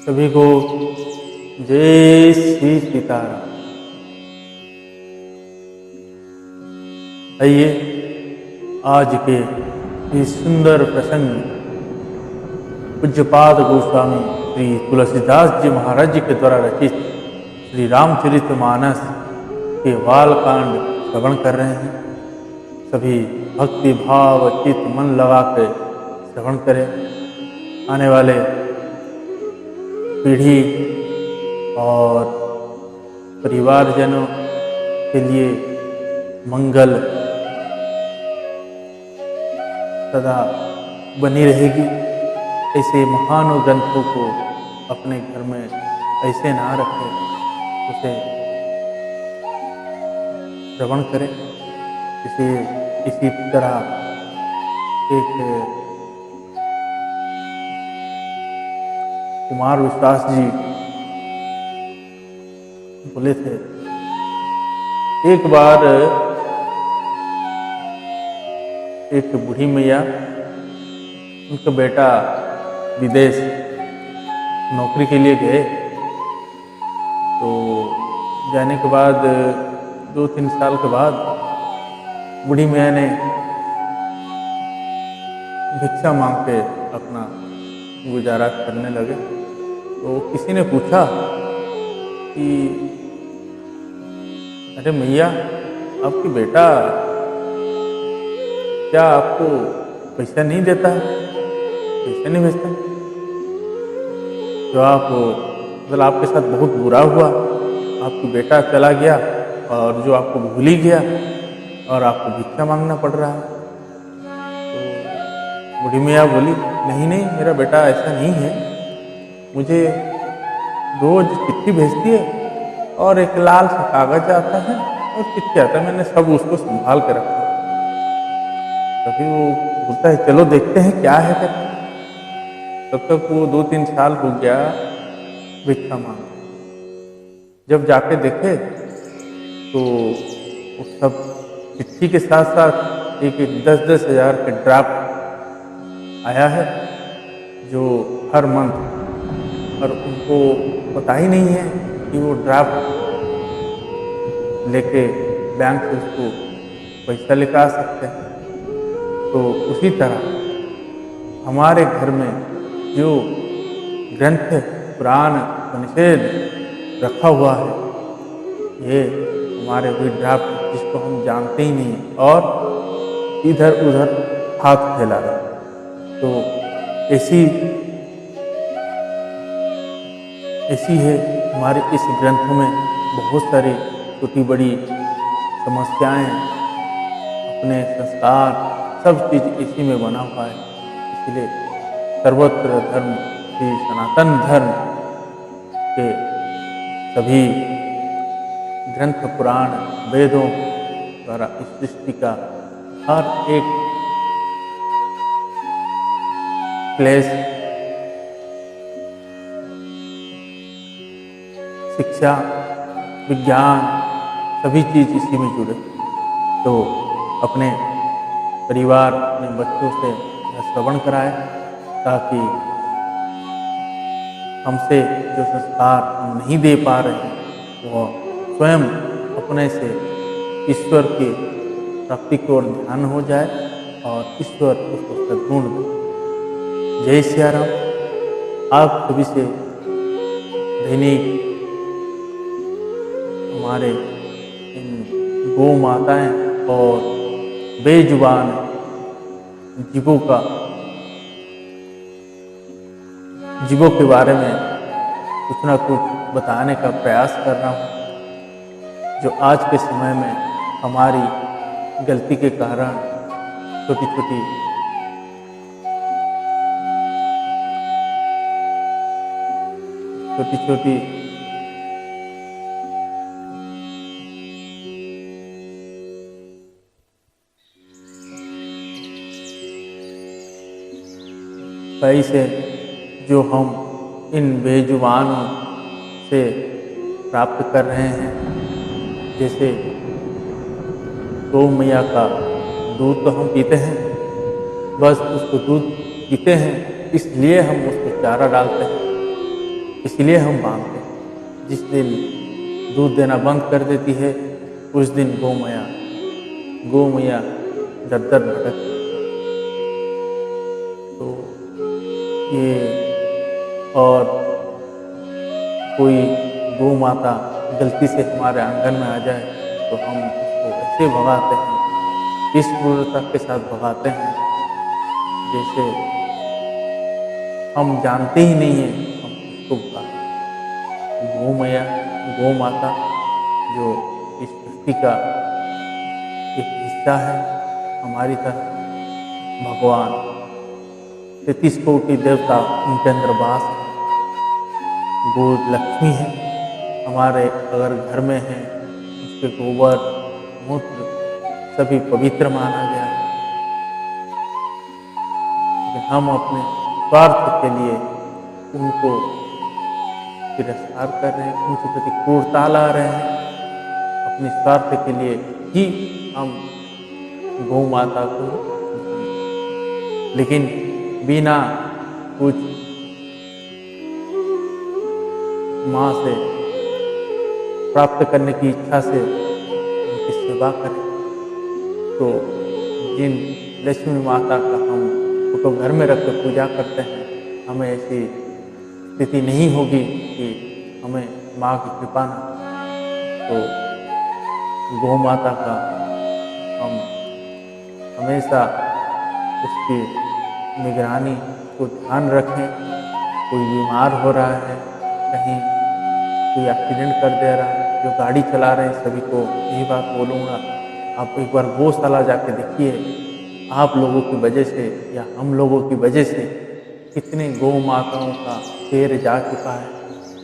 सभी को जय श्री सीताराम। आइए आज के इस सुंदर प्रसंग पूज्यपाद गोस्वामी श्री तुलसीदास जी महाराज जी के द्वारा रचित श्री रामचरितमानस के बालकांड श्रवण कर रहे हैं। सभी भक्ति भाव चित्त मन लगा के श्रवण करें। आने वाले पीढ़ी और परिवारजनों के लिए मंगल सदा बनी रहेगी। ऐसे महान ग्रंथों को अपने घर में ऐसे ना रखें, उसे श्रवण करें। इसी तरह एक कुमार विश्वास जी बोले थे, एक बार एक बूढ़ी मैया, उनका बेटा विदेश नौकरी के लिए गए। तो जाने के बाद 2-3 साल के बाद बूढ़ी मैया ने भिक्षा मांग के अपना गुजारा करने लगे। तो किसी ने पूछा कि अरे मैया, आपकी बेटा क्या आपको पैसा नहीं देता है, पैसा नहीं भेजता? जो मतलब आपके साथ बहुत बुरा हुआ, आपकी बेटा चला गया और जो आपको भूल ही गया और आपको भिक्षा मांगना पड़ रहा है। तो बूढ़ी मैया बोली, नहीं नहीं, मेरा बेटा ऐसा नहीं है। मुझे रोज चिट्ठी भेजती है और एक लाल सा कागज आता है और चिट्ठी आता है, मैंने सब उसको संभाल के रखा। तभी वो बोलता है, चलो देखते हैं क्या है करके। तब तक वो 2-3 साल हो गया भिक्षा मांग। जब जाके देखे तो वो सब चिट्ठी के साथ साथ एक 10-10 हज़ार के ड्राफ्ट आया है, जो हर मंथ, और उनको पता ही नहीं है कि वो ड्राफ्ट लेके बैंक से उसको पैसा निकाल सकते हैं। तो उसी तरह हमारे घर में जो ग्रंथ पुराण उपनिषद रखा हुआ है, ये हमारे वही ड्राफ्ट जिसको हम जानते ही नहीं और इधर उधर हाथ फैला रहे। तो ऐसी है हमारे इस ग्रंथ में बहुत सारी छोटी बड़ी समस्याएं, अपने संस्कार, सब चीज़ इसी में बना हुआ है। इसलिए सर्वत्र धर्म श्री सनातन धर्म के सभी ग्रंथ पुराण वेदों द्वारा इस सृष्टि का हर एक क्लेश, शिक्षा, विज्ञान, सभी चीज़ इसी में जुड़े। तो अपने परिवार, अपने बच्चों से श्रवण कराए, ताकि हमसे जो संस्कार हम नहीं दे पा रहे हैं, वह स्वयं अपने से ईश्वर की प्राप्ति की ओर ध्यान हो जाए और ईश्वर उसको सद्गुण दे। जय सिया राम। आप सभी से दैनिक हमारे इन गौ माताएं और बेजुबान जीवों के बारे में कुछ ना कुछ बताने का प्रयास कर रहा हूँ, जो आज के समय में हमारी गलती के कारण छोटी छोटी पैसे जो हम इन बेजुबानों से प्राप्त कर रहे हैं, जैसे गौ मैया का दूध तो हम पीते हैं, बस उसको दूध पीते हैं इसलिए हम उसको चारा डालते हैं, इसलिए हम बांधते हैं। जिस दिन दूध देना बंद कर देती है उस दिन गौ मैया दर दर भटक। तो ये और कोई गौ माता गलती से हमारे आंगन में आ जाए तो हम उसको ऐसे भगाते हैं, इस क्रूरता के साथ भगाते हैं जैसे हम जानते ही नहीं हैं हम उसको भगाते। गौ माता जो इस सृष्टि का एक हिस्सा है, हमारी तरह भगवान 33 कोटि देवता उनके अंदर वास है। गौ लक्ष्मी है, हमारे अगर घर में है उसके गोबर मूत्र सभी पवित्र माना गया है। लेकिन हम अपने स्वार्थ के लिए उनको तिरस्कार कर रहे हैं, उनके प्रति क्रूरता ला रहे हैं। अपने स्वार्थ के लिए ही हम गौ माता को, लेकिन बिना कुछ माँ से प्राप्त करने की इच्छा से उनकी सेवा करें। तो जिन लक्ष्मी माता का हम फोटो घर में रख कर पूजा करते हैं, हमें ऐसी स्थिति नहीं होगी कि हमें माँ की कृपा न। तो गौ माता का हम हमेशा उसकी निगरानी को ध्यान रखें। कोई बीमार हो रहा है, कहीं कोई एक्सीडेंट कर दे रहा है, जो गाड़ी चला रहे हैं सभी को यही बात बोलूँगा, आप एक बार गौशाला जाके देखिए। आप लोगों की वजह से या हम लोगों की वजह से कितने गौ माताओं का पैर जा चुका है।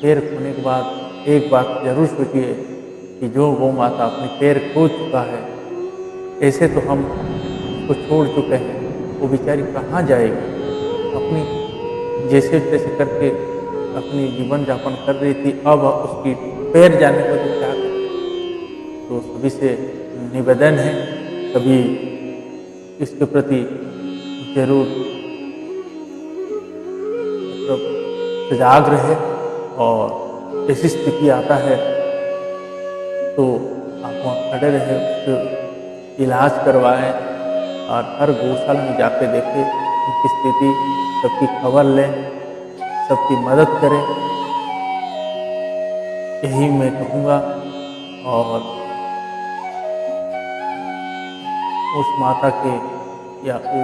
पैर खोने के बाद एक बात जरूर सोचिए कि जो गौ माता अपने पैर खो चुका है, ऐसे तो हम उसको छोड़ चुके हैं, वो बेचारी कहाँ जाएगी। अपनी जैसे तैसे करके अपनी जीवन यापन कर रही थी, अब उसकी पैर जाने पर तो क्या करें। तो सभी से निवेदन है, सभी इसके प्रति जरूर मतलब सजाग रहे, और ऐसी स्थिति आता है तो आप वहाँ खड़े रहे, उसके इलाज करवाएं और हर गौशाला में जाके देखें उनकी स्थिति, सबकी खबर लें, सबकी मदद करें, यही मैं कहूँगा। और उस माता के या वो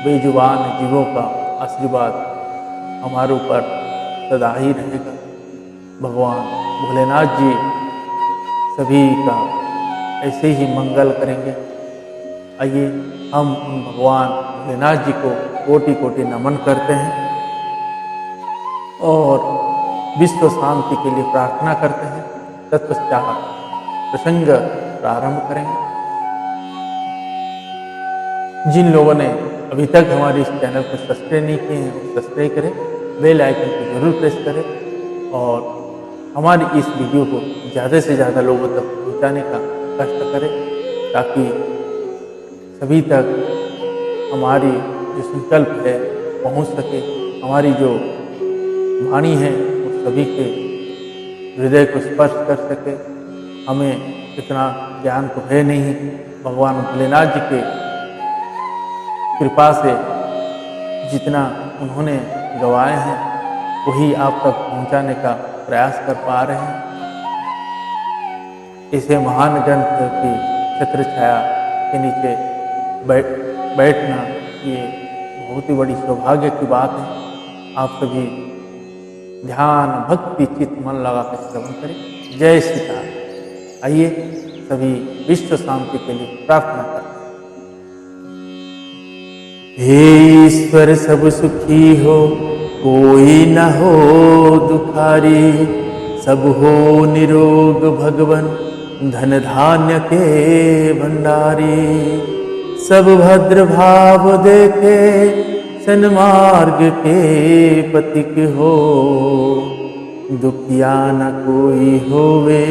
बेजुबान जीवों का आशीर्वाद हमारे ऊपर सदा ही रहेगा। भगवान भोलेनाथ जी सभी का ऐसे ही मंगल करेंगे। आइए हम उन भगवान भोलेनाथ जी को कोटि कोटि नमन करते हैं और विश्व शांति के लिए प्रार्थना करते हैं। तत्पश्चात प्रसंग प्रारंभ करेंगे। जिन लोगों ने अभी तक हमारे इस चैनल को सब्सक्राइब नहीं किए हैं, वो सब्सक्राइब करें, बेल आइकन को जरूर प्रेस करें और हमारी इस वीडियो को ज़्यादा से ज़्यादा लोगों तक पहुंचाने का कष्ट करें, ताकि सभी तक हमारी जो संकल्प है पहुंच सके। हमारी जो वाणी है वो सभी के हृदय को स्पर्श कर सके। हमें इतना ज्ञान तो है नहीं, भगवान भोलेनाथ जी के कृपा से जितना उन्होंने गवाए हैं वही आप तक पहुंचाने का प्रयास कर पा रहे हैं। इसे महान ग्रंथ की छत्र छाया के नीचे बैठना ये बहुत ही बड़ी सौभाग्य की बात है। आप सभी ध्यान भक्ति चित्त मन लगा कर श्रवण करें। जय सीता। आइए सभी विश्व शांति के लिए प्रार्थना करें। हे ईश्वर सब सुखी हो, कोई न हो दुखारी, सब हो निरोग भगवन, धन धान्य के भंडारी। सब भद्र भाव देखे, सन्मार्ग के पथिक हो, दुखिया न कोई होवे,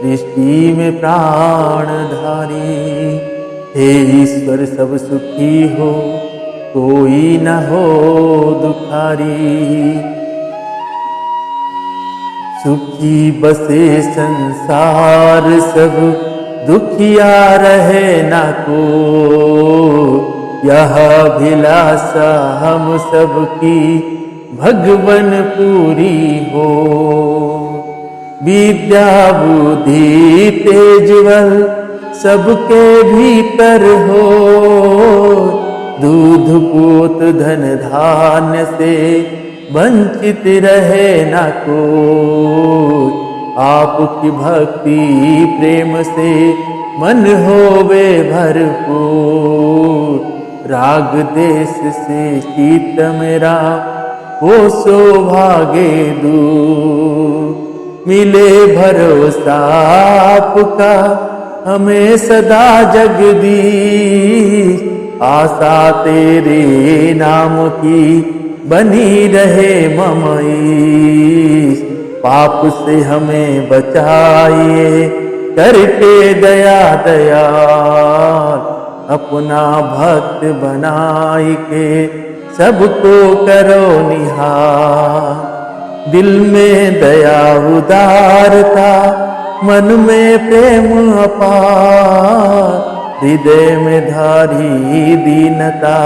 सृष्टि में प्राणधारी। हे ईश्वर सब सुखी हो, कोई न हो दुखारी। सुखी बसे संसार सब, दुखिया रहे ना को, यह अभिलाषा हम सबकी भगवन पूरी हो। विद्या बुद्धि तेजवल सबके भीतर हो, दूध पूत धन धान्य से वंचित रहे न कोई। आपकी भक्ति प्रेम से मन होवे भरपूर, राग देश से शीत मेरा वो सौभागे दूर। मिले भरोसा आपका हमें सदा जगदीश, आशा तेरे नाम की बनी रहे ममईश। पाप से हमें बचाइए करके दया दयाल, अपना भक्त बनाई के सबको करो निहार। दिल में दया उदारता, मन में प्रेम अपार, हृदय में धारी दीनता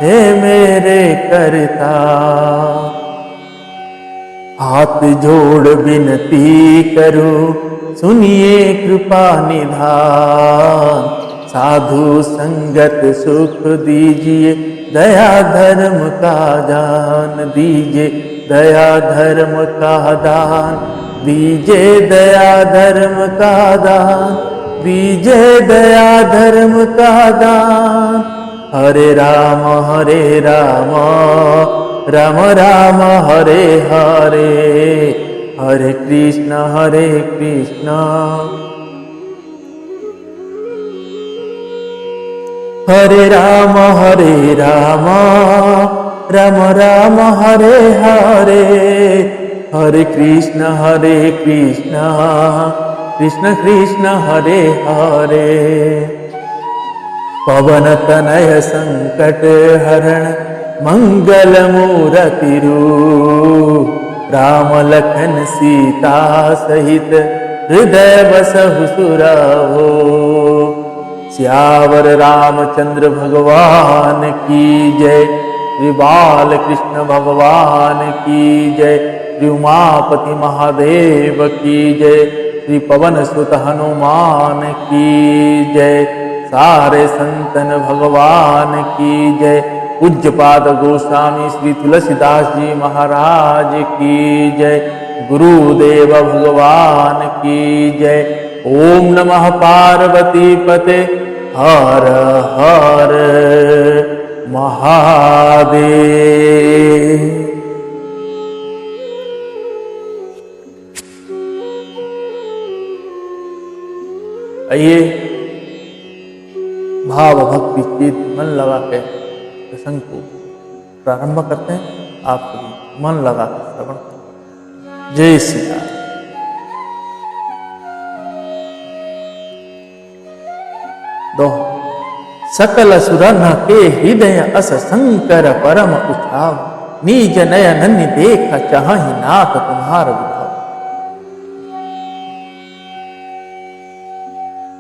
हे मेरे करता। हाथ जोड़ विनती करो सुनिए कृपा निधान, साधु संगत सुख दीजिए दया धर्म का दान दीजिए, दया धर्म का दान दीजिए, दया धर्म का दान दीजिए, दया धर्म का दान। हरे राम राम राम हरे हरे, हरे कृष्ण हरे राम राम राम हरे हरे, हरे कृष्ण कृष्ण कृष्ण हरे हरे। पवन तनय संकट हरण मंगल मूरति रूप, राम लखन सीता सहित हृदय बसहु सुरहो। सियावर रामचंद्र भगवान की जय, श्री बाल कृष्ण भगवान की जय, श्री उमापति महादेव की जय, श्री पवन सुत हनुमान की जय, सारे संतन भगवान की जय। पूज्यपाद गोस्वामी श्री तुलसीदास जी महाराज की जय, गुरुदेव भगवान की जय। ओम नमः पार्वती पते हर हर महादेव। आइए भाव भक्ति चित मन लगा के प्रसंग को प्रारंभ करते हैं। आप सभी मन लगा के श्रवण करें। जय श्री राम। दोहा। सकल सुरन के हृदय अस शंकर परम उठाव, निज नयन देख चाहि नाथ तुम्हार विभाव।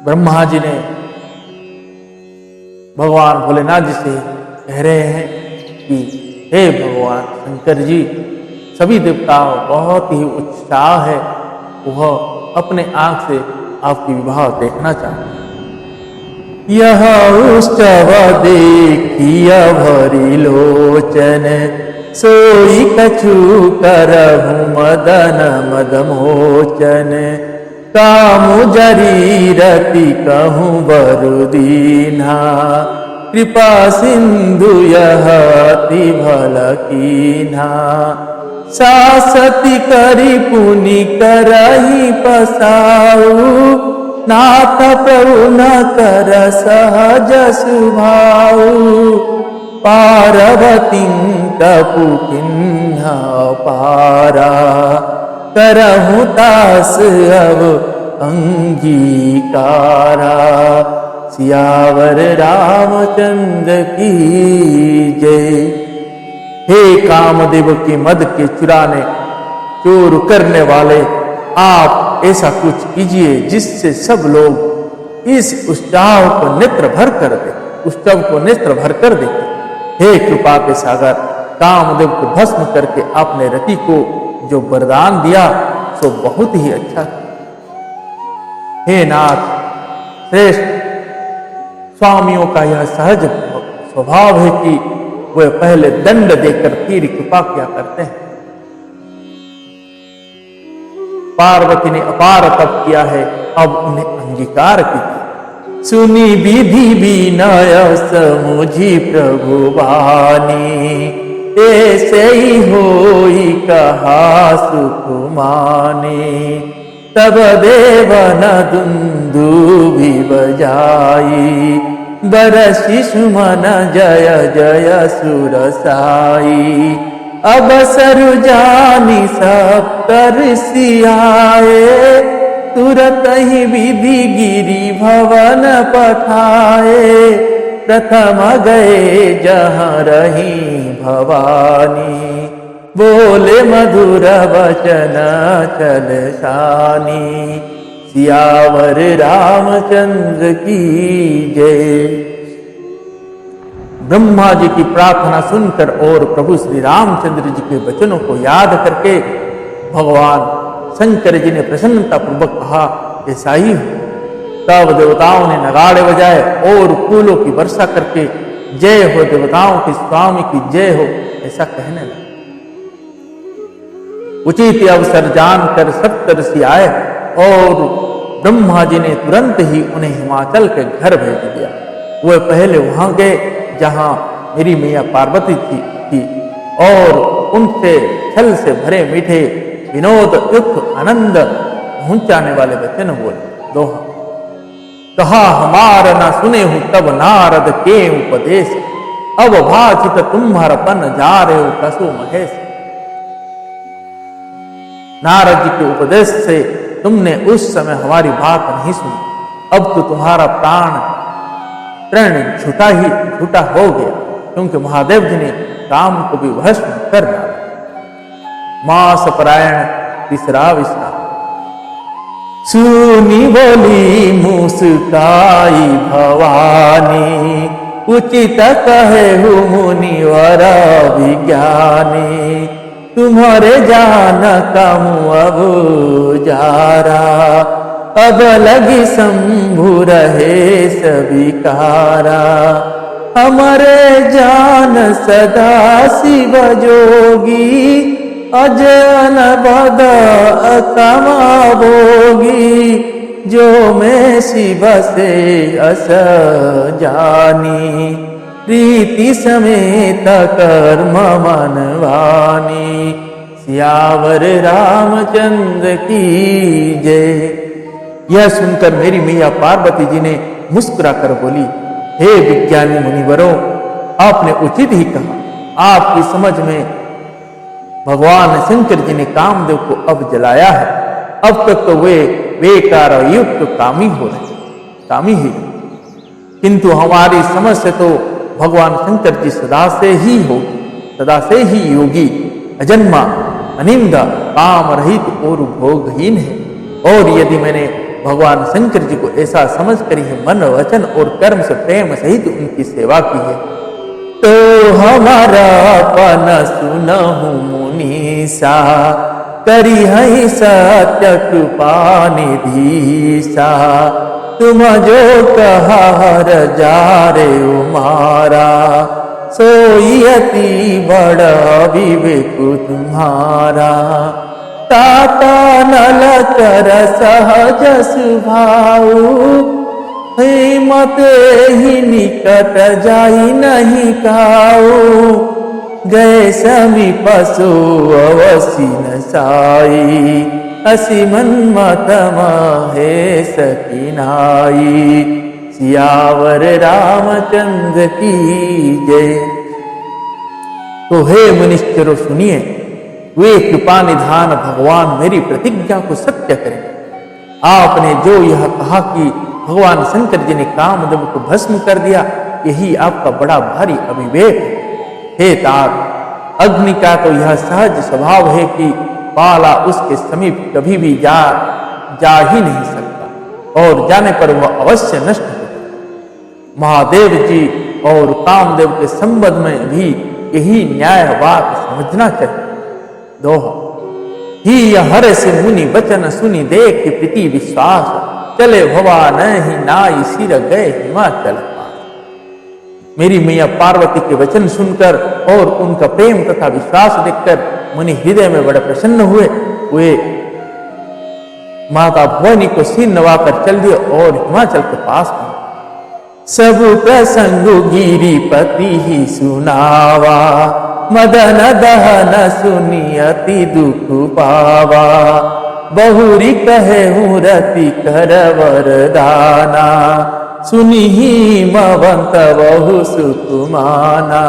ब्रह्मा जी ने भगवान भोलेनाथ जी से कह रहे हैं कि हे भगवान शंकर जी, सभी देवताओं बहुत ही उत्साह है, वह अपने आंख से आपकी विवाह देखना चाहते हैं। यह उत्सव देखिया भरी लोचन, सोई कछु करहु मदन मदमोचन। कामु जरी रति कहूँ बरु दीन्हा, कृपा सिंधु यह अति भल कीन्हा। सासती करी पुनि करही पसाऊ, नाथ प्रभु न कर सहज सुभाऊ। पार्वती कपु किन्हा पारा, करहु दास अब अंगीकारा। सियावर रामचंद्र की जय। हे कामदेव के मद के चुराने चोर करने वाले, आप ऐसा कुछ कीजिए जिससे सब लोग इस उत्सव को नेत्र भर कर दे, उत्सव को नेत्र भर कर देते। हे कृपा के सागर, कामदेव को भस्म करके आपने रति को जो वरदान दिया सो बहुत ही अच्छा था। हे नाथ श्रेष्ठ, स्वामियों का यह सहज स्वभाव है कि वे पहले दंड देकर फिर कृपा किया करते हैं। पार्वती ने अपार तप किया है, अब उन्हें अंगीकार कीजिए। सुनी विधि विनय समुझी प्रभु वाणी, ऐसे ही होई कहा सुख माने। तब देवन दुंदुभि बजाई, बरसी सुमन जय जय सुरसाई। अब सरु जानी सप्तर्षि आए, तुरत ही विधि गिरि भवन पठाए। प्रथम गए जहाँ रही भवानी, बोले मधुर वचन चल शानी। सियावर रामचंद्र की जय। ब्रह्मा जी की प्रार्थना सुनकर और प्रभु श्री रामचंद्र जी के वचनों को याद करके भगवान शंकर जी ने प्रसन्नता पूर्वक कहा, ऐसा ही हो। तब देवताओं ने नगाड़े बजाए और फूलों की वर्षा करके जय हो देवताओं की स्वामी की जय हो ऐसा कहने लगे। उचित अवसर जानकर सप्तर्षि आए और ब्रह्मा जी ने तुरंत ही उन्हें हिमाचल के घर भेज दिया। वे पहले वहां गए जहां मेरी मैया पार्वती थी और उनसे छल से भरे मीठे विनोद युक्त आनंद पहुंचाने वाले वचन बोले। दोहा कहा, हमारा न सुने हूं तब नारद के उपदेश, अब भाषित तुम्हारा पन जा रहे हो कसु महेश। नारद जी के उपदेश से तुमने उस समय हमारी बात नहीं सुनी, अब तो तुम्हारा प्राण झूठा हो गया, क्योंकि महादेव जी ने काम को भी भस्म कर डाला। मास परायण तीसरा विस्तार। सुनी बोली मुस्काई भवानी, उचित कहे मुनिवर विज्ञानी। तुम्हारे जान कम अब जारा, अब लगी शंभु रहे सविकारा। हमारे जान सदा शिव जोगी, अजन बद कमावोगी। जो मैं शिव से अस जानी, प्रीति समेत कर्म मनवानी। सियावर रामचंद्र की जय। यह सुनकर मेरी मैया पार्वती जी ने मुस्कुरा कर बोली, हे विज्ञानी मुनिवरों, आपने उचित ही कहा। आपकी समझ में भगवान शंकर जी ने कामदेव को अब जलाया है। अब तक तो वे बेकार युक्त कामी हो रहे, कामी ही, किंतु हमारी समझ से तो भगवान शंकर जी सदा से ही होगी, सदा से ही योगी, अजन्मा, अनिंदा, काम रहित और भोगहीन है। और यदि मैंने भगवान शंकर जी को ऐसा समझ कर ही मन वचन और कर्म से प्रेम सहित उनकी सेवा की है, तो हमारा पन सुनहु मुनीसा। करी है सत्य कृपा निधीसा, तुम जो कहा हर जा रे उमारा। सोई अति बड़ा विवेक तुम्हारा, ताता नल कर सहज स्वभाव। हिम्मत ही निकट जाई नहीं काऊ, गए समीप सो अवसी न साई। हसी मन्मथ माहे सकीनाई, सियावर रामचंद्र की जय। तो हे मुनिश्चरों सुनिए, वे कृपा निधान भगवान मेरी प्रतिज्ञा को सत्य करें। आपने जो यह कहा कि भगवान शंकर जी ने कामदेव को भस्म कर दिया, यही आपका बड़ा भारी अविवेक है। हे तात, अग्नि का तो यह सहज स्वभाव है कि बाला उसके समीप कभी भी जा ही नहीं सकता और जाने पर वह अवश्य नष्ट हो जाए। महादेव जी और कामदेव के संबंध में भी यही न्याय बात समझना चाहिए। दोहा ही हर से मुनि वचन सुनी देख प्रीति विश्वास चले भवा नहीं नाई सिर गए हिमाचल पास। मेरी मैया पार्वती के वचन सुनकर और उनका प्रेम तथा विश्वास देखकर मुनि हृदय में बड़े प्रसन्न हुए। वे माता भवानी को सिर नवाकर चल दिए और हिमाचल के पास पहुंचे। सब प्रसंग गिरिपति ही सुनावा मदन दहन सुनी अति दुख पावा। बहुरी कहे हूँ रति कर वरदाना सुनी ही मवंत बहु सुख माना।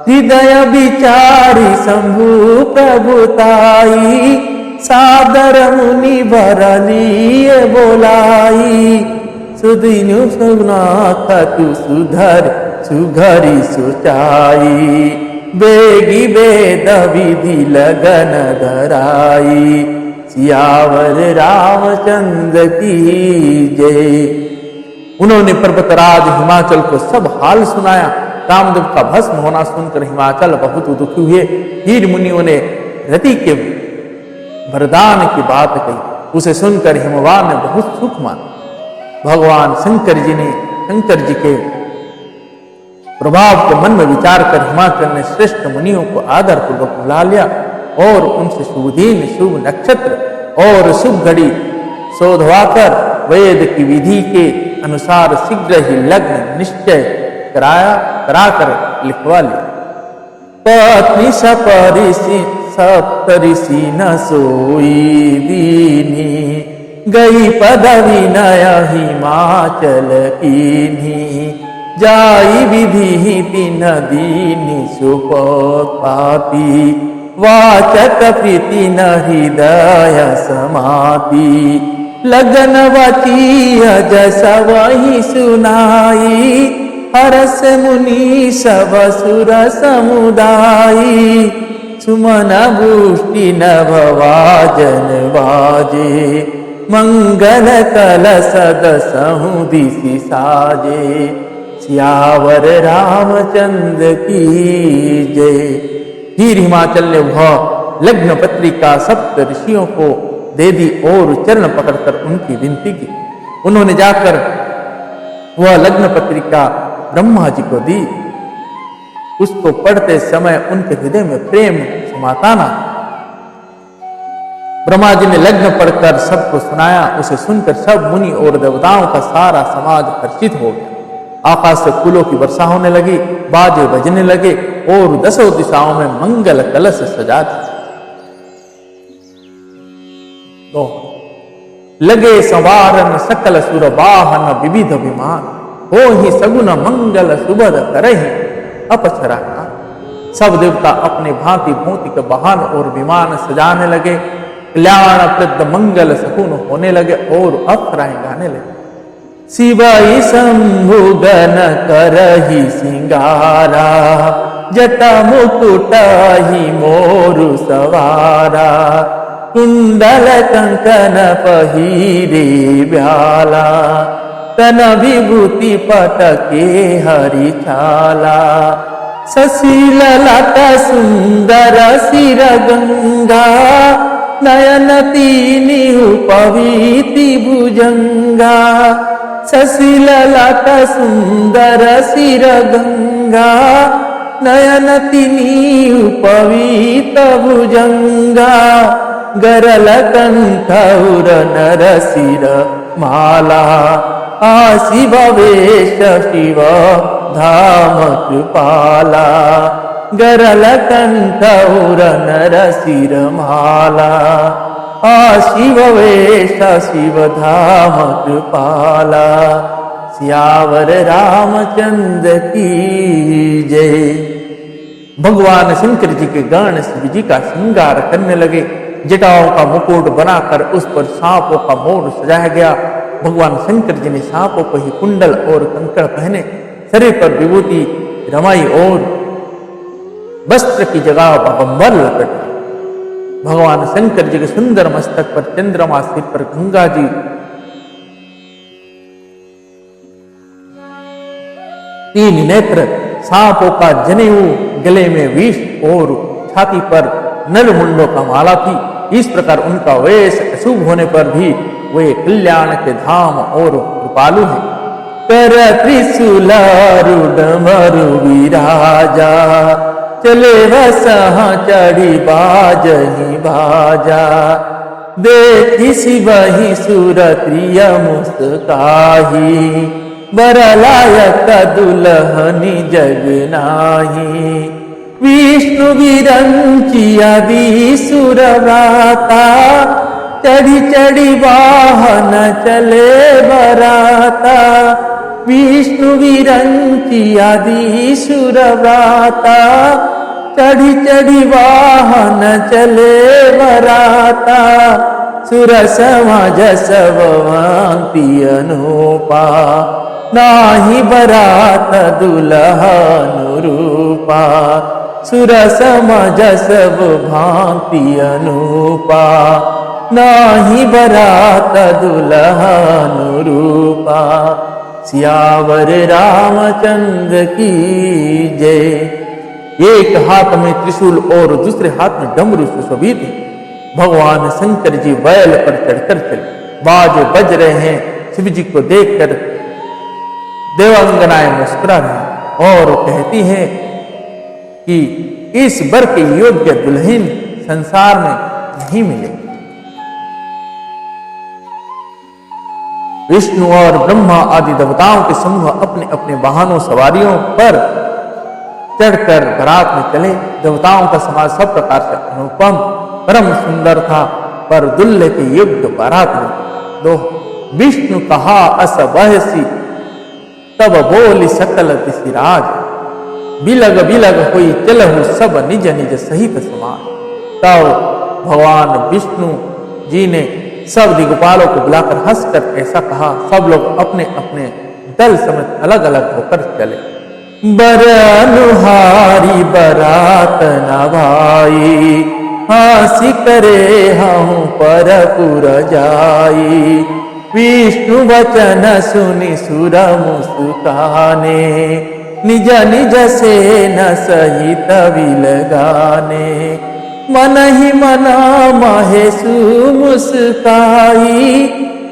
हृदय विचारी शंभु प्रभुताई सादर मुनि भरली बोलाई। सुदिनु सुनाथ तु सुधर सुघरी सुचाई बेगी वेद विधि लगन धराई। सियावर रामचंद्र की जय। उन्होंने पर्वतराज हिमाचल को सब हाल सुनाया। कामदेव का भस्म होना सुनकर हिमाचल बहुत दुखी हुए। हीर मुनियों ने रति के वरदान की बात कही। उसे सुनकर हिमवान ने बहुत सुख माना। भगवान शंकर जी के प्रभाव को मन में विचार कर हिमाचल ने श्रेष्ठ मुनियों को आदर पूर्वक बुला लिया और उनसे शुभ दिन शुभ नक्षत्र और शुभ घड़ी शोधवाकर वेद की विधि के अनुसार शीघ्र ही लग्न निश्चय कराकर लिखवा लिया। पत्नी सप्तऋषि न सोई दीनी गई पदवी नय हिमाचल कीनी। जाई विधि तीन दीनी सुपाती वाचक प्रीति न हृदय समाती। लगन वची जस वही सुनाई हरस मुनि सब सुर समुदायी। सुमन बुष्टि नभवाजन बाजे मंगल कलश दसहु दिशि साजे। सियावर रामचंद्र की जय। हीर हिमाचल ने वह लग्न पत्रिका सप्त ऋषियों को दे दी और चरण पकड़कर उनकी विनती की। उन्होंने जाकर वह लग्न पत्रिका ब्रह्मा जी को दी। उसको पढ़ते समय उनके हृदय में प्रेम समाता ना। ब्रह्मा जी ने लग्न पढ़कर सबको सुनाया। उसे सुनकर सब मुनि और देवताओं का सारा समाज हर्षित हो गया। आकाश से फूलों की वर्षा होने लगी, बाजे बजने लगे और दसों दिशाओं में मंगल कलश सजा थे। लगे संवारन सकल सुर वाहन विविध विमान हो ही सगुन मंगल सुबद करहि अपसरा। सब देवता अपने भांति भूति के वाहन और विमान सजाने लगे। कल्याण प्रद मंगल सकुन होने लगे और अप्सराएं गाने लगे। शिवाई शंभु गण करहि सिंगारा जटा मुकुट ही मोरु सवारा। कुंडल कंकन पहिरे ब्याला तन विभूति पटके हरि छाला। ससील लता सुंदर सिर गंगा नयन तीनि पविति भुजंगा। ससील लता सुंदर सिर गंगा नयन तीनि पवित भुजंगा। गरल कंठौर नर सिर माला आशिव वेश शिव धाम कृपाला। गरल कंठौर नर सिर माला आशिव वेश शिव धाम कृपाला। सियावर रामचंद्र की जय। भगवान शंकर जी के गण शिव जी का श्रृंगार करने लगे। जटाओं का मुकुट बनाकर उस पर सांपों का मोर सजाया गया। भगवान शंकर जी ने सांपों को ही कुंडल और कंकड़ पहने, शरीर पर विभूति रमाई और वस्त्र की जगह बागंबर लपेटा। भगवान शंकर जी के सुंदर मस्तक पर चंद्रमा, सिर पर गंगा जी, तीन नेत्र, सांपों का जनेऊ, गले में विष और छाती पर नरमुंडों का माला थी। इस प्रकार उनका वेश अशुभ होने पर भी वे कल्याण के धाम और कृपालु है। कर त्रिशूलारूढ़ मरु विराजा, चले वसहा चढ़ी बाजही बाजा। देखी शिवहि सुरत्रिय मुस्काही, बरलायक दुल्हनी जग नाही। विष्णु विरंचियादि सुरव्राता, चढ़ी चढ़ी वाहन चले बराता। विष्णु विरंचियादि सुरव्राता, चढ़ी चढ़ी वाहन चले बराता। सुर समाज सब भांति अनूपा, नाही बरात दुल्हनुरूपा। सुर समाज सब भांति अनूपा, नाही बरात दुल्हनुरूपा। सियावर रामचंद्र की जय। एक हाथ में त्रिशूल और दूसरे हाथ में डमरू सुशोभित है। भगवान शंकर जी बैल पर चढ़कर चले, बाजे बज रहे हैं। शिव जी को देखकर देवांगनाएं मुस्कुरा रही और कहती हैं कि इस वर के योग्य दुल्हन संसार में नहीं मिले। विष्णु और ब्रह्मा आदि देवताओं के समूह अपने अपने वाहनों सवारियों पर चढ़कर बारात में चले। देवताओं का समाज सब प्रकार से अनुपम परम सुंदर था, पर दुल्हे के युक्त बारात में दो। विष्णु कहा अस बहसी, तब बोली सकल दिशिराज। बिलग बिलग हुई चलहु सब निज निज सहित समान। तब भगवान विष्णु जी ने सब दिग्पालों को बुलाकर हंसकर ऐसा कहा। सब लोग अपने अपने दल समेत अलग अलग होकर चले। बर अनुहारी बरात न भाई, हासी करे हूँ पर पुर जाई। विष्णु वचन सुनि सुर मुस्काने, निज निज से न सहित विलगाने। मन ही मना महेशु मुस्काई,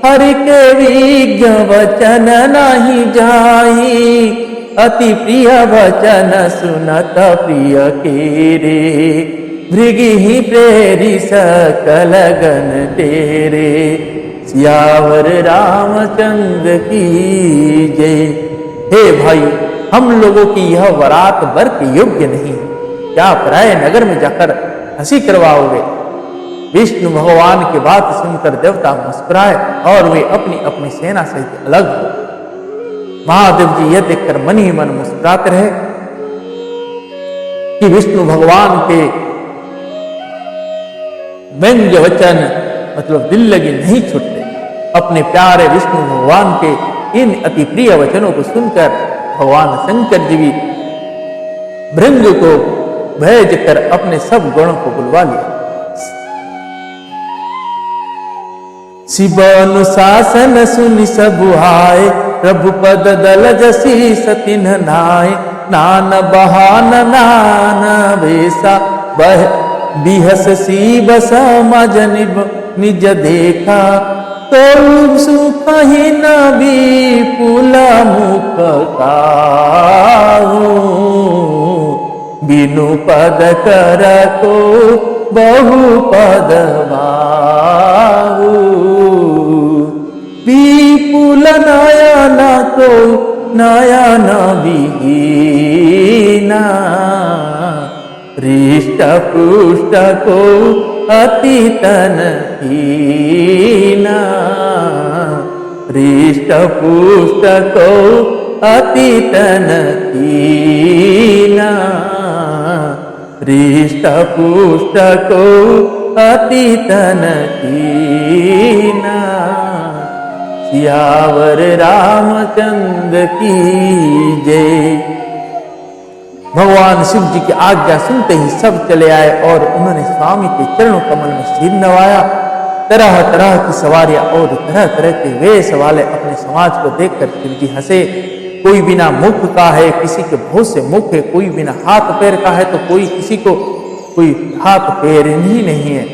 हरि के विज्ञ वचन नहीं जाई। अति प्रिय वचन सुनत प्रिय केरे, भृगि ही प्रेरी सकल गण तेरे। सियावर रामचंद्र की जय। हे भाई, हम लोगों की यह वरात वर के योग्य नहीं है, क्या पराये नगर में जाकर हंसी करवाओगे? विष्णु भगवान की बात सुनकर देवता मुस्कुराए और वे अपनी अपनी सेना सहित अलग हो। महादेव जी यह देखकर मन ही मन मुस्कुराते रहे कि विष्णु भगवान के व्यंग्य वचन मतलब दिल लगी नहीं छूटते। अपने प्यारे विष्णु भगवान के इन अति प्रिय वचनों को सुनकर भगवान शंकर जी भी भृंग को भेज कर अपने सब गुणों को बुलवा लिया। शिव अनुशासन सुनि सब आए, प्रभु पद दल जसी सतिन नाय। नान बहान नान वेसा, बह बिहस शिव समझ निज देखा। तो सुख ही न विपुल मुख काहू, बिनु पद कर को बहु पद बाहू। विपुल नयन को नयन विहीना, हृष्ट पुष्ट को अति तन हीना। हृष्ट पुष्ट को अति तन हीना। हृष्ट पुष्ट को अति तन हीना। सियावर रामचंद्र की जय। भगवान शिव जी की आज्ञा सुनते ही सब चले आए और उन्होंने स्वामी के चरणों कमल में सिर नवाया। तरह तरह की सवारियां और तरह तरह के वेश वाले अपने समाज को देखकर शिव जी हंसे। कोई बिना मुख का है, किसी के बहुत से मुख है, कोई बिना हाथ पैर का है, तो कोई किसी को कोई हाथ पैर ही नहीं है,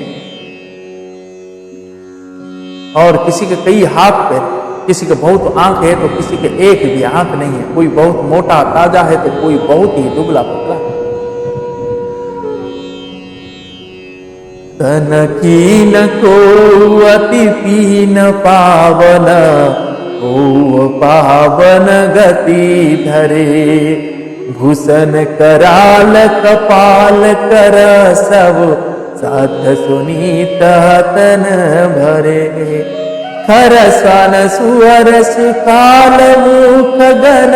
और किसी के कई हाथ पैर, किसी के बहुत आंख है तो किसी के एक भी आंख नहीं है, कोई बहुत मोटा ताजा है तो कोई बहुत ही दुबला पतला। तन कीन को अति पीन पावन, ओ पावन गति धरे। भूषण कराल कपाल कर सब, साध सुनीत तन भरे। खर सन सुअर सुकाल मुख गन,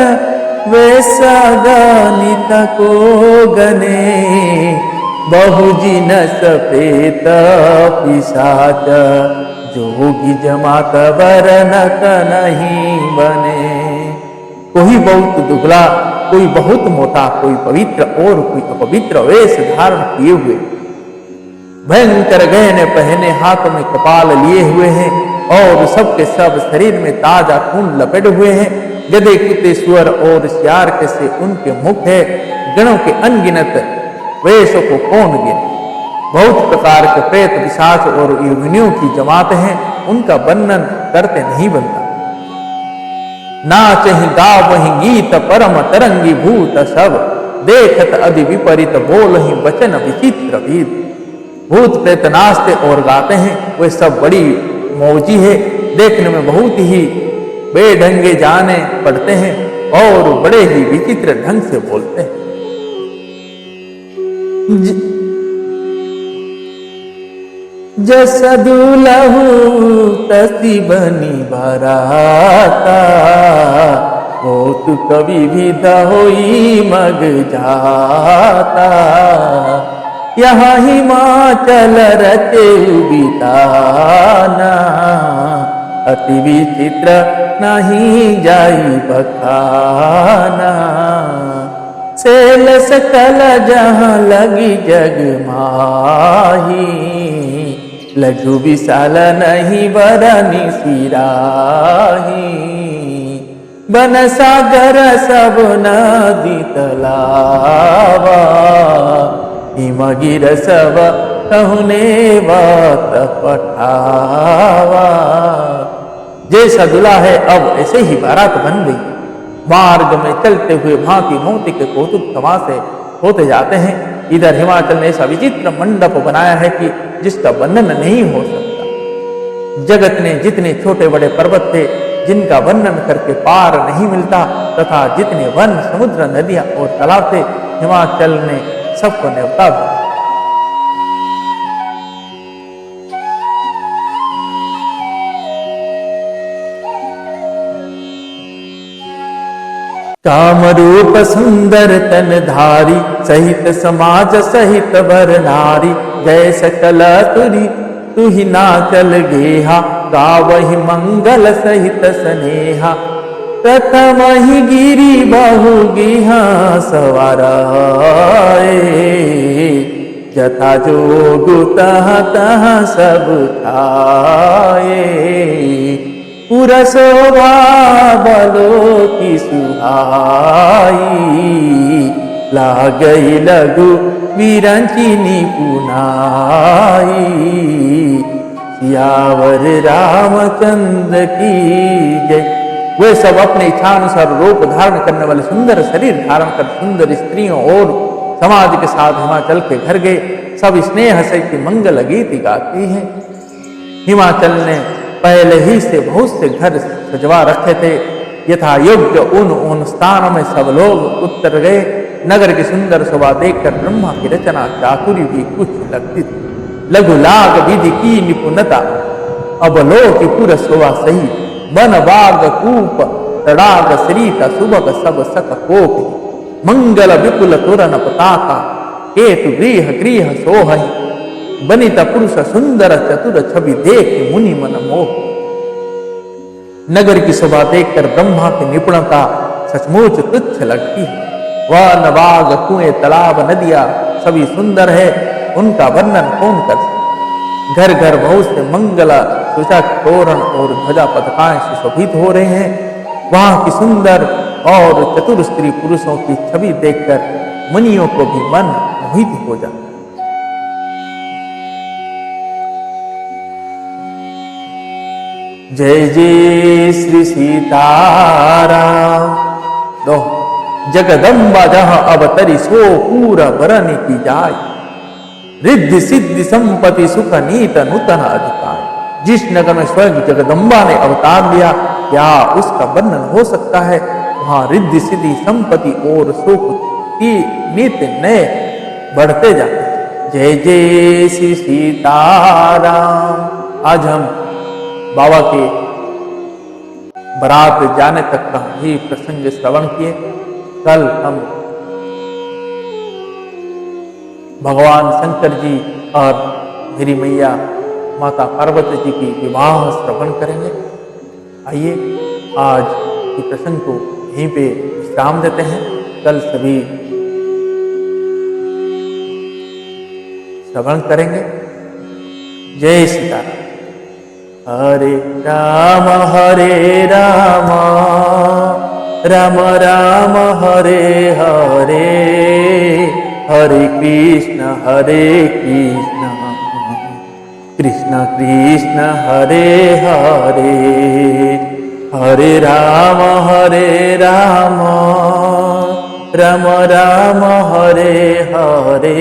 वैसा गणित को गने। बहुजिन सपेत पिशाच, जोगी जमात वरनत नहीं बने। कोई बहुत दुबला, कोई बहुत मोटा, कोई पवित्र और कोई अपवित्र वेश धारण किए हुए, भयंकर गहने पहने, हाथों में कपाल लिए हुए हैं और सबके सब शरीर में ताजा खून लपेटे हुए हैं। गधे कुत्ते सुअर और सियार के से उनके मुख है। गणों के अनगिनत वेशों को कौन गिने। बहुत प्रकार के प्रेत पिशाच और योगिनियों की जमातें हैं, उनका वर्णन करते नहीं बनता। नाच ही गाव ही गीत परम तरंगी भूत सब, देखत अति विपरीत बोल ही वचन विचित्र भीत। भूत प्रेत नाचते और गाते हैं, वे सब बड़ी मौजी है, देखने में बहुत ही बेढंगे जाने पड़ते हैं और बड़े ही विचित्र ढंग से बोलते हैं। जस दुलहु तसी बनी बराता, वो तु कभी भी दहोई मग जाता। यहाँ हिमाचल रचे बिताना, अति विचित्र नहीं जाई बखाना। सेल सकल जहाँ लगी जग माही, लघु विशाल नहीं बरनी सिराही। बन सागर सब नदी तलावा, हिमगिर सब कहने बात पठावा। जैसा दुल्हा है अब ऐसे ही बारात बन गई। मार्ग में चलते हुए भांति मोती के कौतुक तमाशे होते जाते हैं। इधर हिमाचल ने ऐसा विचित्र मंडप बनाया है कि जिसका वर्णन नहीं हो सकता। जगत ने जितने छोटे बड़े पर्वत थे जिनका वर्णन करके पार नहीं मिलता, तथा जितने वन समुद्र नदियां और तालाब थे, हिमाचल ने सबको न्योता दिया। काम रूप सुंदर तन धारी, सहित समाज सहित वर नारी। जय सकल तुरी तू ही नाचल गेहा, गावहि मंगल सहित स्नेहा। प्रथम ही गिरी बहु गिहा सवाराए, जथा जोग तहाँ तहाँ सब खाए। पूरा शोभा बलो की सुहाई, लागई लघु विरंचिनी पुनाई। सियावर रामचंद्र की जय। वे सब अपने इच्छानुसार रूप धारण करने वाले सुंदर शरीर धारण कर सुंदर स्त्रियों और समाज के साथ हिमाचल के घर गए। सब स्नेह से की मंगल गीत गाती हैं। हिमाचल ने पहले ही से बहुत से घर सजवा रखे थे। यथा योग्य उन स्थानों में सब लोग उतर गए। नगर की सुंदर शोभा देखकर ब्रह्मा की रचना चातुरी भी कुछ लगती थी। लघु लाग विधि की निपुणता, अब लोक की पूरा शोभा सही। वन बाग कूप तड़ाग श्रीता सुबह सब सक कोप। मंगल विपुल तोरण पताका, केतु गृह गृह सोहई। बनित पुरुष सुंदर चतुर छवि देख मुनि मन मोह। नगर की शोभा देखकर ब्रह्मा की निपुणता सचमुच तुच्छ लगती है। वह नबाग कुएं तालाब नदियां सभी सुंदर है, उनका वर्णन कौन कर सकता। घर घर बहुत से मंगला सूचक तोरण और ध्वजा पताकाएं सुशोभित हो रहे हैं। वहां की सुंदर और चतुर स्त्री पुरुषों की छवि देखकर मुनियों को भी मन मोहित हो जाता। जय जय श्री सीताराम। दो जगदम्बा जहां अवतरी सो पूरा भरन की जाय, रिद्धि सिद्धि संपत्ति सुख नीत नूतन अधिकार। जिस नगर में स्वयं जगदम्बा ने अवतार लिया, क्या उसका वर्णन हो सकता है। वहां रिद्धि सिद्धि संपत्ति और सुख की नित्य नए बढ़ते जाते हैं। जय जय श्री सीताराम। आज हम बाबा के बारात जाने तक का ही प्रसंग श्रवण किए। कल हम भगवान शंकर जी और मेरी मैया माता पार्वती जी की विवाह श्रवण करेंगे। आइए आज के प्रसंग को यहीं पे विश्राम देते हैं। कल सभी श्रवण करेंगे। जय सीताराम। हरे राम राम राम हरे हरे, हरे कृष्ण कृष्ण कृष्ण हरे हरे, हरे राम राम राम हरे हरे,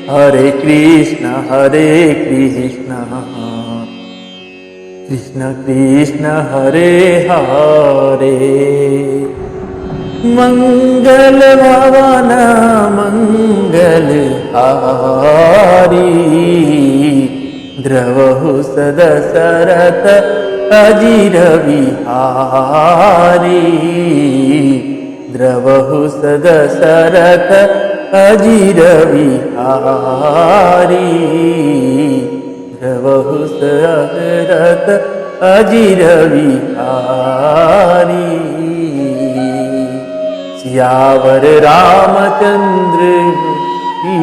हरे कृष्ण कृष्ण कृष्ण कृष्ण हरे हरे। मंगल भवन मंगल हारी, द्रवहु सदशरथ अजीर विहारी, द्रवहु सदशरथ अजीर विहारी, द्रवहु सदशरथ अजीर विहारी। सियावर रामचंद्र की